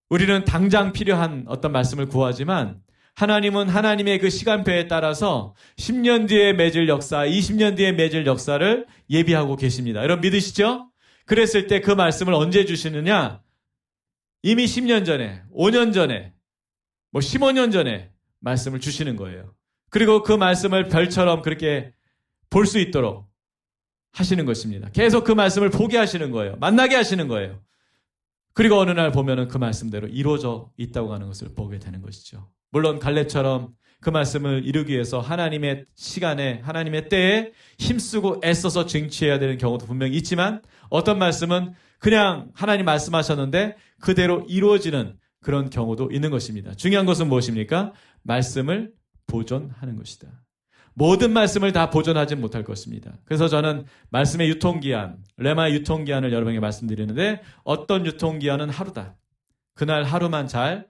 우리는 당장 필요한 어떤 말씀을 구하지만 하나님은 하나님의 그 시간표에 따라서 10년 뒤에 맺을 역사, 20년 뒤에 맺을 역사를 예비하고 계십니다. 여러분 믿으시죠? 그랬을 때 그 말씀을 언제 주시느냐? 이미 10년 전에, 5년 전에, 15년 전에 말씀을 주시는 거예요. 그리고 그 말씀을 별처럼 그렇게 볼 수 있도록 하시는 것입니다. 계속 그 말씀을 보게 하시는 거예요. 만나게 하시는 거예요. 그리고 어느 날 보면은 그 말씀대로 이루어져 있다고 하는 것을 보게 되는 것이죠. 물론 갈렙처럼 그 말씀을 이루기 위해서 하나님의 시간에, 하나님의 때에 힘쓰고 애써서 쟁취해야 되는 경우도 분명히 있지만 어떤 말씀은 그냥 하나님 말씀하셨는데 그대로 이루어지는 그런 경우도 있는 것입니다. 중요한 것은 무엇입니까? 말씀을 보존하는 것이다. 모든 말씀을 다 보존하지 못할 것입니다. 그래서 저는 말씀의 유통기한, 레마의 유통기한을 여러분에게 말씀드리는데 어떤 유통기한은 하루다. 그날 하루만 잘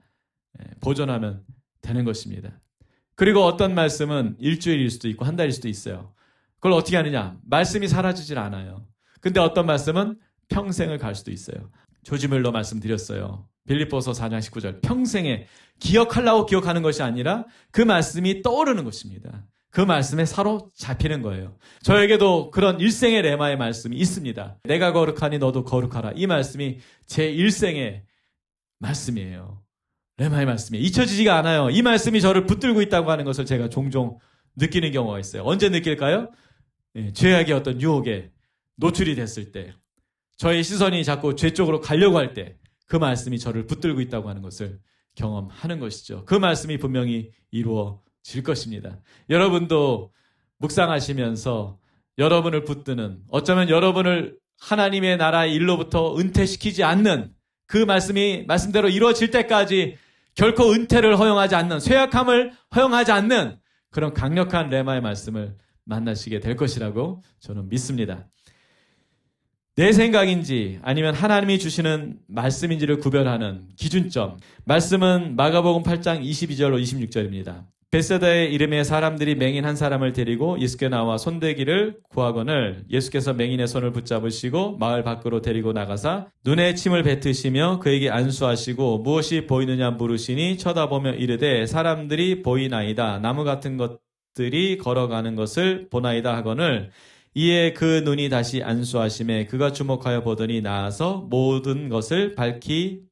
보존하면 되는 것입니다. 그리고 어떤 말씀은 일주일일 수도 있고 한 달일 수도 있어요. 그걸 어떻게 하느냐? 말씀이 사라지질 않아요. 근데 어떤 말씀은 평생을 갈 수도 있어요. 조지 뮬러 말씀드렸어요. 빌립보서 4장 19절. 평생에 기억하려고 기억하는 것이 아니라 그 말씀이 떠오르는 것입니다. 그 말씀에 사로잡히는 거예요. 저에게도 그런 일생의 레마의 말씀이 있습니다. 내가 거룩하니 너도 거룩하라. 이 말씀이 제 일생의 말씀이에요. 레마의 말씀이 잊혀지지가 않아요. 이 말씀이 저를 붙들고 있다고 하는 것을 제가 종종 느끼는 경우가 있어요. 언제 느낄까요? 죄악의 어떤 유혹에 노출이 됐을 때, 저의 시선이 자꾸 죄 쪽으로 가려고 할 때 그 말씀이 저를 붙들고 있다고 하는 것을 경험하는 것이죠. 그 말씀이 분명히 이루어질 것입니다. 여러분도 묵상하시면서 여러분을 붙드는, 어쩌면 여러분을 하나님의 나라의 일로부터 은퇴시키지 않는 그 말씀이 말씀대로 이루어질 때까지 결코 은퇴를 허용하지 않는, 쇠약함을 허용하지 않는 그런 강력한 레마의 말씀을 만나시게 될 것이라고 저는 믿습니다. 내 생각인지 아니면 하나님이 주시는 말씀인지를 구별하는 기준점. 말씀은 마가복음 8장 22절로 26절입니다. 벳세다의 이름에 사람들이 맹인 한 사람을 데리고 예수께 나와 손대기를 구하거늘 예수께서 맹인의 손을 붙잡으시고 마을 밖으로 데리고 나가사 눈에 침을 뱉으시며 그에게 안수하시고 무엇이 보이느냐 물으시니 쳐다보며 이르되 사람들이 보이나이다. 나무 같은 것들이 걸어가는 것을 보나이다 하거늘 이에 그 눈이 다시 안수하심에 그가 주목하여 보더니 나아서 모든 것을 밝히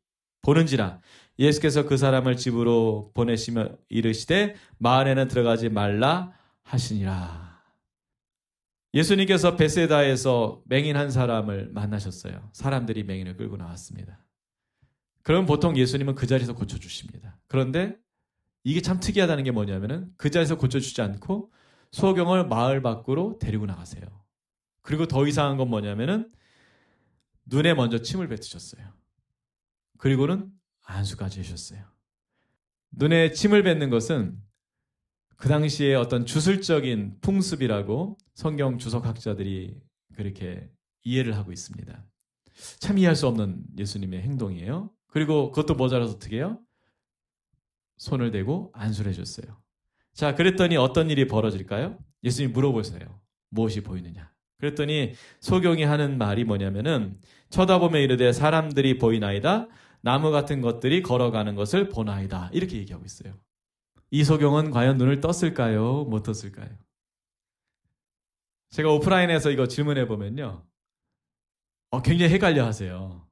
보는지라. 예수께서 그 사람을 집으로 보내시며 이르시되 마을에는 들어가지 말라 하시니라. 예수님께서 벳세다에서 맹인 한 사람을 만나셨어요. 사람들이 맹인을 끌고 나왔습니다. 그럼 보통 예수님은 그 자리에서 고쳐주십니다. 그런데 이게 참 특이하다는 게 뭐냐면은 그 자리에서 고쳐주지 않고 소경을 마을 밖으로 데리고 나가세요. 그리고 더 이상한 건 뭐냐면은 눈에 먼저 침을 뱉으셨어요. 그리고는 안수까지 해주셨어요. 눈에 침을 뱉는 것은 그 당시에 어떤 주술적인 풍습이라고 성경 주석학자들이 그렇게 이해를 하고 있습니다. 참 이해할 수 없는 예수님의 행동이에요. 그리고 그것도 모자라서 어떻게 해요? 손을 대고 안수를 해줬어요. 자, 그랬더니 어떤 일이 벌어질까요? 예수님이 물어보세요. 무엇이 보이느냐? 그랬더니 소경이 하는 말이 뭐냐면은 쳐다보며 이르되 사람들이 보이나이다. 나무 같은 것들이 걸어가는 것을 보나이다. 이렇게 얘기하고 있어요. 이 소경은 과연 눈을 떴을까요? 못 떴을까요? 제가 오프라인에서 이거 질문해 보면요. 굉장히 헷갈려 하세요.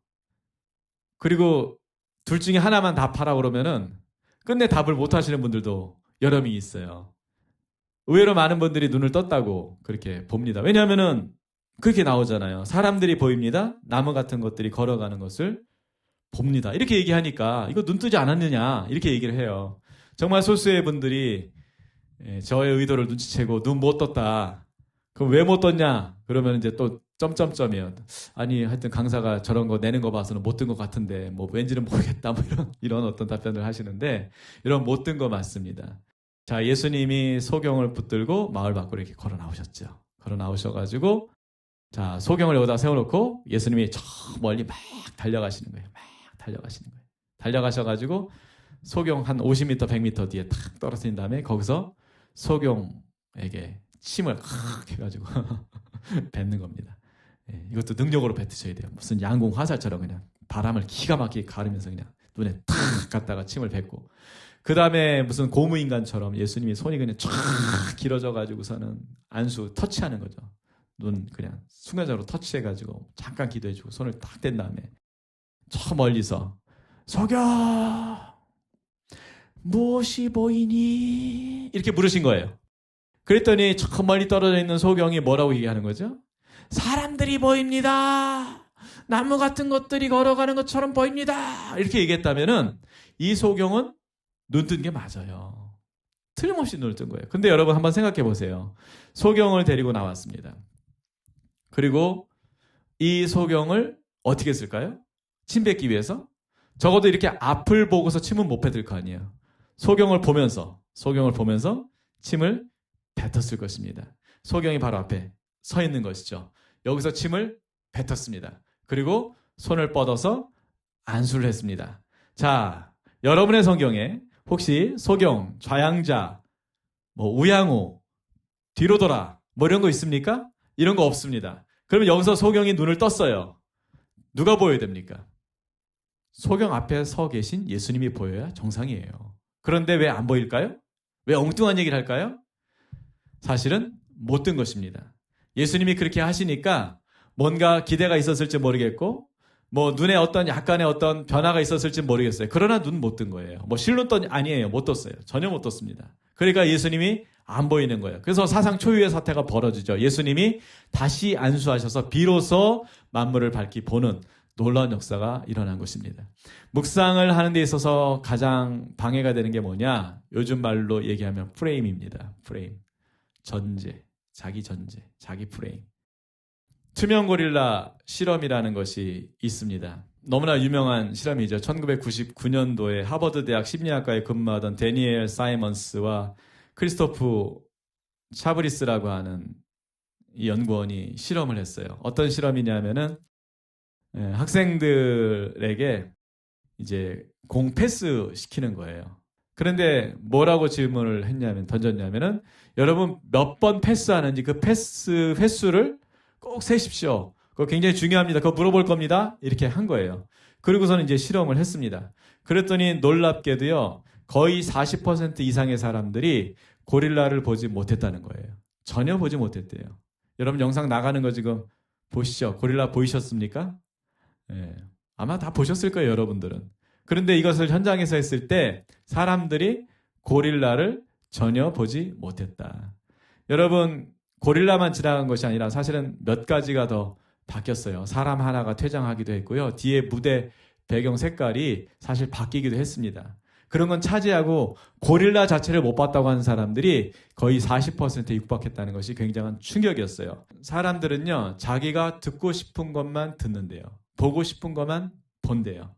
그리고 둘 중에 하나만 답하라 그러면은 끝내 답을 못 하시는 분들도 여러 명이 있어요. 의외로 많은 분들이 눈을 떴다고 그렇게 봅니다. 왜냐하면은 그렇게 나오잖아요. 사람들이 보입니다. 나무 같은 것들이 걸어가는 것을 봅니다. 이렇게 얘기하니까 이거 눈 뜨지 않았느냐 이렇게 얘기를 해요. 정말 소수의 분들이 저의 의도를 눈치채고 눈 못 떴다. 그럼 왜 못 떴냐? 그러면 이제 또 점점점이에요. 아니 하여튼 강사가 저런 거 내는 거 봐서는 못 뜬 것 같은데 뭐 왠지는 모르겠다 뭐 이런 어떤 답변을 하시는데 이런 못 뜬 거 맞습니다. 자, 예수님이 소경을 붙들고 마을 밖으로 이렇게 걸어 나오셨죠. 걸어 나오셔가지고 자, 소경을 여기다 세워놓고 예수님이 저 멀리 막 달려가시는 거예요. 막 달려가시는 거예요. 달려가셔가지고 소경 한 50m, 100m 뒤에 탁 떨어뜨린 다음에 거기서 소경 소경에게 침을 확 해가지고 뱉는 겁니다. 예, 이것도 능력으로 뱉으셔야 돼요. 무슨 양궁 화살처럼 그냥 바람을 기가 막히게 가르면서 그냥 눈에 탁 갖다가 침을 뱉고, 그 다음에 무슨 고무인간처럼 예수님이 손이 그냥 쫙 길어져가지고서는 안수 터치하는 거죠. 눈 그냥 순간적으로 터치해가지고 잠깐 기도해주고 손을 딱 댄 다음에 저 멀리서 소경 무엇이 보이니? 이렇게 물으신 거예요. 그랬더니 저 멀리 떨어져 있는 소경이 뭐라고 얘기하는 거죠? 사람들이 보입니다. 나무 같은 것들이 걸어가는 것처럼 보입니다. 이렇게 얘기했다면은 이 소경은 눈 뜬 게 맞아요. 틀림없이 눈을 뜬 거예요. 근데 여러분 한번 생각해 보세요. 소경을 데리고 나왔습니다. 그리고 이 소경을 어떻게 했을까요? 침 뱉기 위해서? 적어도 이렇게 앞을 보고서 침은 못 뱉을 거 아니에요. 소경을 보면서 침을 뱉었을 것입니다. 소경이 바로 앞에 서 있는 것이죠. 여기서 침을 뱉었습니다. 그리고 손을 뻗어서 안수를 했습니다. 자, 여러분의 성경에 혹시 소경, 좌양자, 우양우, 뒤로 돌아 이런 거 있습니까? 이런 거 없습니다. 그러면 여기서 소경이 눈을 떴어요. 누가 보여야 됩니까? 소경 앞에 서 계신 예수님이 보여야 정상이에요. 그런데 왜 안 보일까요? 왜 엉뚱한 얘기를 할까요? 사실은 못 뜬 것입니다. 예수님이 그렇게 하시니까 뭔가 기대가 있었을지 모르겠고 눈에 약간의 어떤 변화가 있었을지 모르겠어요. 그러나 눈 못 뜬 거예요. 실눈 떴 아니에요. 못 떴어요. 전혀 못 떴습니다. 그러니까 예수님이 안 보이는 거예요. 그래서 사상 초유의 사태가 벌어지죠. 예수님이 다시 안수하셔서 비로소 만물을 밝히 보는 놀라운 역사가 일어난 것입니다. 묵상을 하는 데 있어서 가장 방해가 되는 게 뭐냐? 요즘 말로 얘기하면 프레임입니다. 프레임. 전제, 자기 프레임. 투명 고릴라 실험이라는 것이 있습니다. 너무나 유명한 실험이죠. 1999년도에 하버드 대학 심리학과에 근무하던 데니엘 사이먼스와 크리스토프 차브리스라고 하는 이 연구원이 실험을 했어요. 어떤 실험이냐면은 학생들에게 이제 공 패스 시키는 거예요. 그런데 뭐라고 질문을 던졌냐면은 여러분 몇 번 패스하는지 그 패스 횟수를 꼭 세십시오. 그거 굉장히 중요합니다. 그거 물어볼 겁니다. 이렇게 한 거예요. 그리고서는 이제 실험을 했습니다. 그랬더니 놀랍게도요, 거의 40% 이상의 사람들이 고릴라를 보지 못했다는 거예요. 전혀 보지 못했대요. 여러분 영상 나가는 거 지금 보시죠. 고릴라 보이셨습니까? 예, 아마 다 보셨을 거예요, 여러분들은. 그런데 이것을 현장에서 했을 때 사람들이 고릴라를 전혀 보지 못했다. 여러분, 고릴라만 지나간 것이 아니라 사실은 몇 가지가 더 바뀌었어요. 사람 하나가 퇴장하기도 했고요. 뒤에 무대 배경 색깔이 사실 바뀌기도 했습니다. 그런 건 차지하고 고릴라 자체를 못 봤다고 하는 사람들이 거의 40%에 육박했다는 것이 굉장한 충격이었어요. 사람들은요, 자기가 듣고 싶은 것만 듣는데요. 보고 싶은 것만 본대요.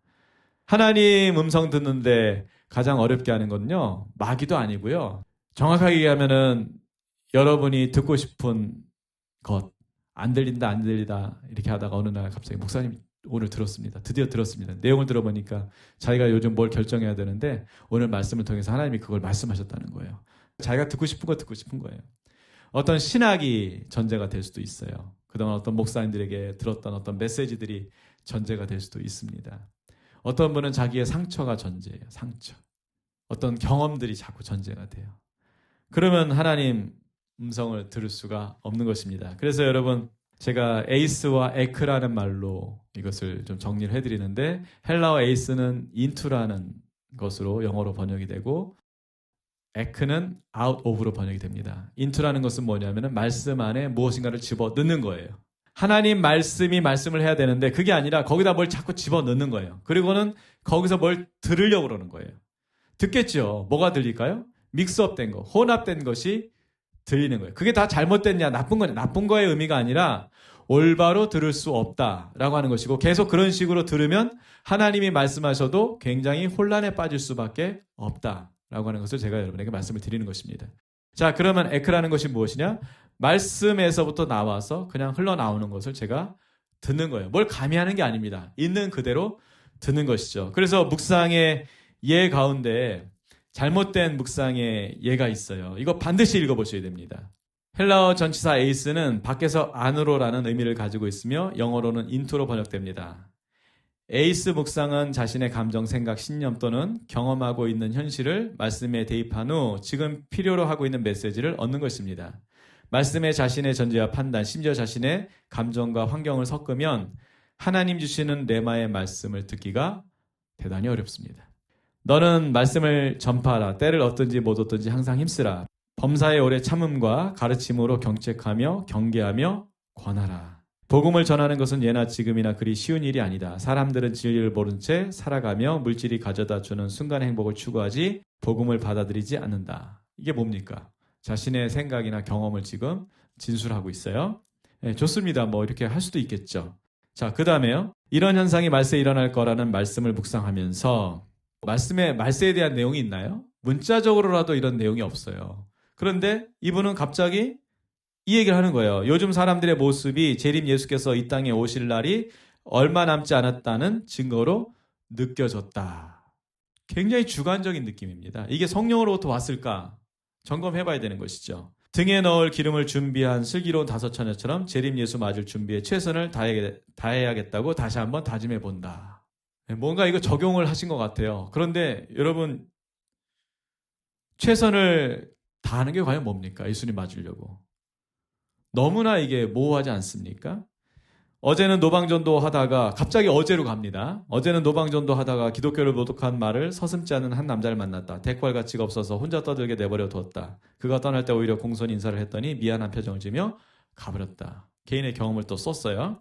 하나님 음성 듣는데 가장 어렵게 하는 건요, 마귀도 아니고요. 정확하게 얘기하면은 여러분이 듣고 싶은 것, 안 들린다 이렇게 하다가 어느 날 갑자기 목사님 오늘 들었습니다. 드디어 들었습니다. 내용을 들어보니까 자기가 요즘 뭘 결정해야 되는데 오늘 말씀을 통해서 하나님이 그걸 말씀하셨다는 거예요. 자기가 듣고 싶은 거 듣고 싶은 거예요. 어떤 신학이 전제가 될 수도 있어요. 그동안 어떤 목사님들에게 들었던 어떤 메시지들이 전제가 될 수도 있습니다. 어떤 분은 자기의 상처가 전제예요. 상처. 어떤 경험들이 자꾸 전제가 돼요. 그러면 하나님 음성을 들을 수가 없는 것입니다. 그래서 여러분, 제가 에이스와 에크라는 말로 이것을 좀 정리를 해드리는데, 헬라어 에이스는 인투라는 것으로 영어로 번역이 되고, 에크는 out of로 번역이 됩니다. 인투라는 것은 뭐냐면 말씀 안에 무엇인가를 집어넣는 거예요. 하나님 말씀이 말씀을 해야 되는데 그게 아니라 거기다 뭘 자꾸 집어넣는 거예요. 그리고는 거기서 뭘 들으려고 그러는 거예요. 듣겠죠. 뭐가 들릴까요? 믹스업된 거, 혼합된 것이 들리는 거예요. 그게 다 잘못됐냐, 나쁜 거냐. 나쁜 거의 의미가 아니라 올바로 들을 수 없다라고 하는 것이고, 계속 그런 식으로 들으면 하나님이 말씀하셔도 굉장히 혼란에 빠질 수밖에 없다라고 하는 것을 제가 여러분에게 말씀을 드리는 것입니다. 자, 그러면 에크라는 것이 무엇이냐? 말씀에서부터 나와서 그냥 흘러나오는 것을 제가 듣는 거예요. 뭘 가미하는 게 아닙니다. 있는 그대로 듣는 것이죠. 그래서 묵상의 예 가운데 잘못된 묵상의 예가 있어요. 이거 반드시 읽어보셔야 됩니다. 헬라어 전치사 에이스는 밖에서 안으로라는 의미를 가지고 있으며 영어로는 인투로 번역됩니다. 에이스 묵상은 자신의 감정, 생각, 신념 또는 경험하고 있는 현실을 말씀에 대입한 후 지금 필요로 하고 있는 메시지를 얻는 것입니다. 말씀에 자신의 전제와 판단, 심지어 자신의 감정과 환경을 섞으면 하나님 주시는 레마의 말씀을 듣기가 대단히 어렵습니다. 너는 말씀을 전파하라. 때를 얻든지 못 얻든지 항상 힘쓰라. 범사의 오래 참음과 가르침으로 경책하며 경계하며 권하라. 복음을 전하는 것은 예나 지금이나 그리 쉬운 일이 아니다. 사람들은 진리를 모른 채 살아가며 물질이 가져다 주는 순간의 행복을 추구하지 복음을 받아들이지 않는다. 이게 뭡니까? 자신의 생각이나 경험을 지금 진술하고 있어요. 네, 좋습니다. 뭐 이렇게 할 수도 있겠죠. 자, 그 다음에요. 이런 현상이 말세에 일어날 거라는 말씀을 묵상하면서 말세에 대한 내용이 있나요? 문자적으로라도 이런 내용이 없어요. 그런데 이분은 갑자기 이 얘기를 하는 거예요. 요즘 사람들의 모습이 재림 예수께서 이 땅에 오실 날이 얼마 남지 않았다는 증거로 느껴졌다. 굉장히 주관적인 느낌입니다. 이게 성령으로부터 왔을까? 점검해봐야 되는 것이죠. 등에 넣을 기름을 준비한 슬기로운 다섯 처녀처럼 재림 예수 맞을 준비에 최선을 다해야겠다고 다시 한번 다짐해 본다. 뭔가 이거 적용을 하신 것 같아요. 그런데 여러분, 최선을 다하는 게 과연 뭡니까? 예수님 맞으려고. 너무나 이게 모호하지 않습니까? 어제는 노방전도 하다가 갑자기 어제로 갑니다. 어제는 노방전도 하다가 기독교를 모독한 말을 서슴지 않은 한 남자를 만났다. 대꾸할 가치가 없어서 혼자 떠들게 내버려 두었다. 그가 떠날 때 오히려 공손히 인사를 했더니 미안한 표정을 지으며 가버렸다. 개인의 경험을 또 썼어요.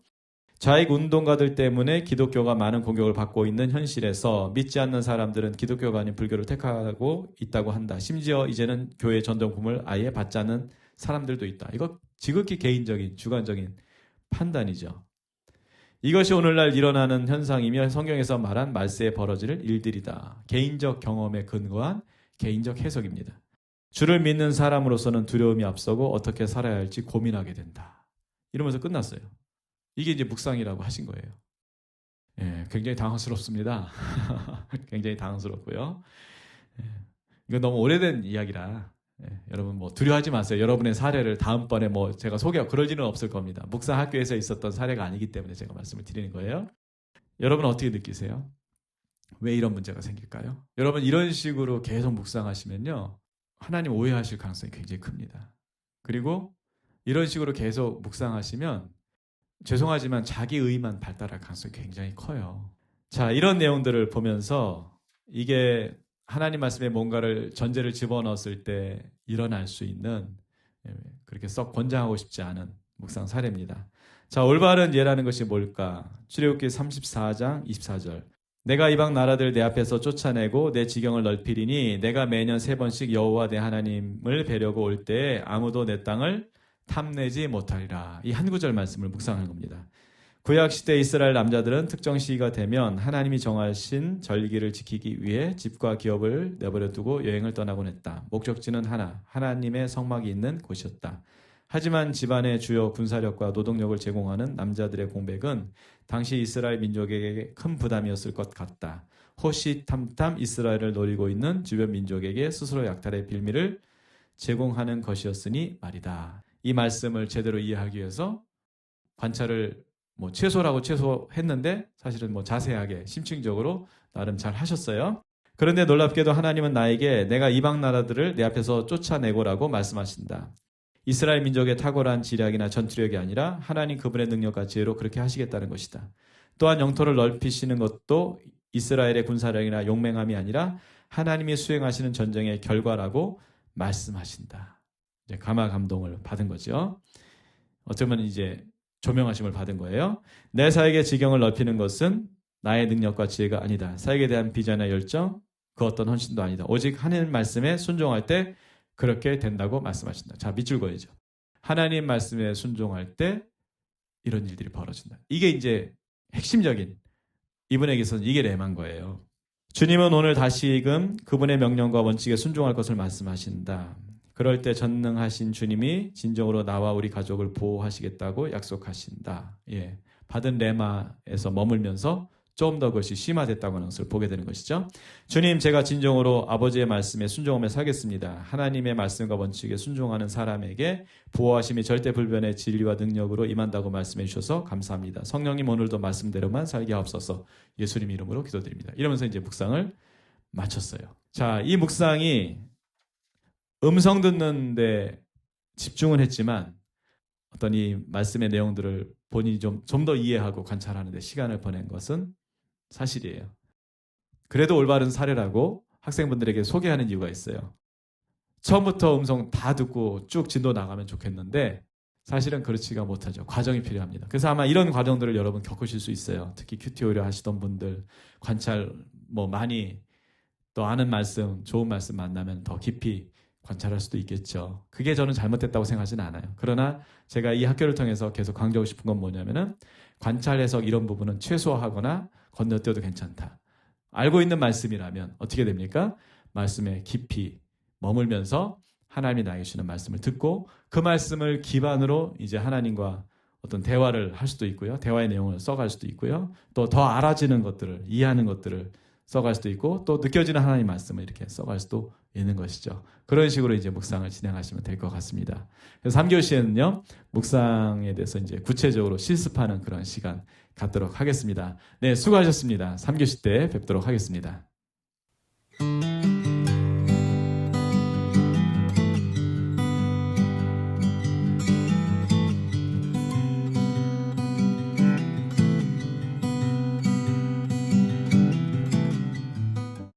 좌익 운동가들 때문에 기독교가 많은 공격을 받고 있는 현실에서 믿지 않는 사람들은 기독교가 아닌 불교를 택하고 있다고 한다. 심지어 이제는 교회 전도품을 아예 받지 않는 사람들도 있다. 이거 지극히 개인적인 주관적인 판단이죠. 이것이 오늘날 일어나는 현상이며 성경에서 말한 말세에 벌어질 일들이다. 개인적 경험에 근거한 개인적 해석입니다. 주를 믿는 사람으로서는 두려움이 앞서고 어떻게 살아야 할지 고민하게 된다. 이러면서 끝났어요. 이게 이제 묵상이라고 하신 거예요. 예, 굉장히 당황스럽습니다. 굉장히 당황스럽고요. 예, 이건 너무 오래된 이야기라 여러분 뭐 두려워하지 마세요. 여러분의 사례를 다음번에 뭐 제가 소개하고 그럴 일은 없을 겁니다. 묵상학교에서 있었던 사례가 아니기 때문에 제가 말씀을 드리는 거예요. 여러분 어떻게 느끼세요? 왜 이런 문제가 생길까요? 여러분 이런 식으로 계속 묵상하시면요. 하나님 오해하실 가능성이 굉장히 큽니다. 그리고 이런 식으로 계속 묵상하시면 죄송하지만 자기 의만 발달할 가능성이 굉장히 커요. 자, 이런 내용들을 보면서 이게 하나님 말씀에 뭔가를 전제를 집어넣었을 때 일어날 수 있는 그렇게 썩 권장하고 싶지 않은 묵상 사례입니다. 자, 올바른 예라는 것이 뭘까? 출애굽기 34장 24절. 내가 이방 나라들 내 앞에서 쫓아내고 내 지경을 넓히리니 내가 매년 3번씩 여호와 내 하나님을 뵈려고 올 때에 아무도 내 땅을 탐내지 못하리라. 이 한 구절 말씀을 묵상하는 겁니다. 구약시대 이스라엘 남자들은 특정 시기가 되면 하나님이 정하신 절기를 지키기 위해 집과 기업을 내버려 두고 여행을 떠나곤 했다. 목적지는 하나님의 성막이 있는 곳이었다. 하지만 집안의 주요 군사력과 노동력을 제공하는 남자들의 공백은 당시 이스라엘 민족에게 큰 부담이었을 것 같다. 호시탐탐 이스라엘을 노리고 있는 주변 민족에게 스스로 약탈의 빌미를 제공하는 것이었으니 말이다. 이 말씀을 제대로 이해하기 위해서 관찰을 최소라고 최소했는데 사실은 자세하게 심층적으로 나름 잘 하셨어요. 그런데 놀랍게도 하나님은 나에게 내가 이방 나라들을 내 앞에서 쫓아내고라고 말씀하신다. 이스라엘 민족의 탁월한 지략이나 전투력이 아니라 하나님 그분의 능력과 지혜로 그렇게 하시겠다는 것이다. 또한 영토를 넓히시는 것도 이스라엘의 군사력이나 용맹함이 아니라 하나님이 수행하시는 전쟁의 결과라고 말씀하신다. 이제 감화 감동을 받은 거죠. 어쩌면 이제 조명하심을 받은 거예요. 내 사역의 지경을 넓히는 것은 나의 능력과 지혜가 아니다. 사역에 대한 비전의 열정, 그 어떤 헌신도 아니다. 오직 하나님 말씀에 순종할 때 그렇게 된다고 말씀하신다. 자, 밑줄 그어야죠. 하나님 말씀에 순종할 때 이런 일들이 벌어진다. 이게 이제 핵심적인 이분에게서는 이게 레마인 거예요. 주님은 오늘 다시금 그분의 명령과 원칙에 순종할 것을 말씀하신다. 그럴 때 전능하신 주님이 진정으로 나와 우리 가족을 보호하시겠다고 약속하신다. 예, 받은 레마에서 머물면서 좀 더 그것이 심화됐다고 하는 것을 보게 되는 것이죠. 주님, 제가 진정으로 아버지의 말씀에 순종하며 살겠습니다. 하나님의 말씀과 원칙에 순종하는 사람에게 보호하심이 절대불변의 진리와 능력으로 임한다고 말씀해 주셔서 감사합니다. 성령님, 오늘도 말씀대로만 살게 하옵소서. 예수님 이름으로 기도드립니다. 이러면서 이제 묵상을 마쳤어요. 자, 이 묵상이 음성 듣는데 집중은 했지만 어떤 이 말씀의 내용들을 본인이 좀 더 이해하고 관찰하는 데 시간을 보낸 것은 사실이에요. 그래도 올바른 사례라고 학생분들에게 소개하는 이유가 있어요. 처음부터 음성 다 듣고 쭉 진도 나가면 좋겠는데 사실은 그렇지가 못하죠. 과정이 필요합니다. 그래서 아마 이런 과정들을 여러분 겪으실 수 있어요. 특히 큐티 오히려 하시던 분들, 관찰 많이 또 아는 말씀, 좋은 말씀 만나면 더 깊이 관찰할 수도 있겠죠. 그게 저는 잘못됐다고 생각하지는 않아요. 그러나 제가 이 학교를 통해서 계속 강조하고 싶은 건 뭐냐면은 관찰 해석 이런 부분은 최소화하거나 건너뛰어도 괜찮다. 알고 있는 말씀이라면 어떻게 됩니까? 말씀에 깊이 머물면서 하나님이 나에게 주시는 말씀을 듣고 그 말씀을 기반으로 이제 하나님과 어떤 대화를 할 수도 있고요. 대화의 내용을 써갈 수도 있고요. 또 더 알아지는 것들을, 이해하는 것들을 써갈 수도 있고 또 느껴지는 하나님 말씀을 이렇게 써갈 수도 있는 것이죠. 그런 식으로 이제 묵상을 진행하시면 될 것 같습니다. 그래서 3교시에는요, 묵상에 대해서 이제 구체적으로 실습하는 그런 시간 갖도록 하겠습니다. 네, 수고하셨습니다. 3교시 때 뵙도록 하겠습니다.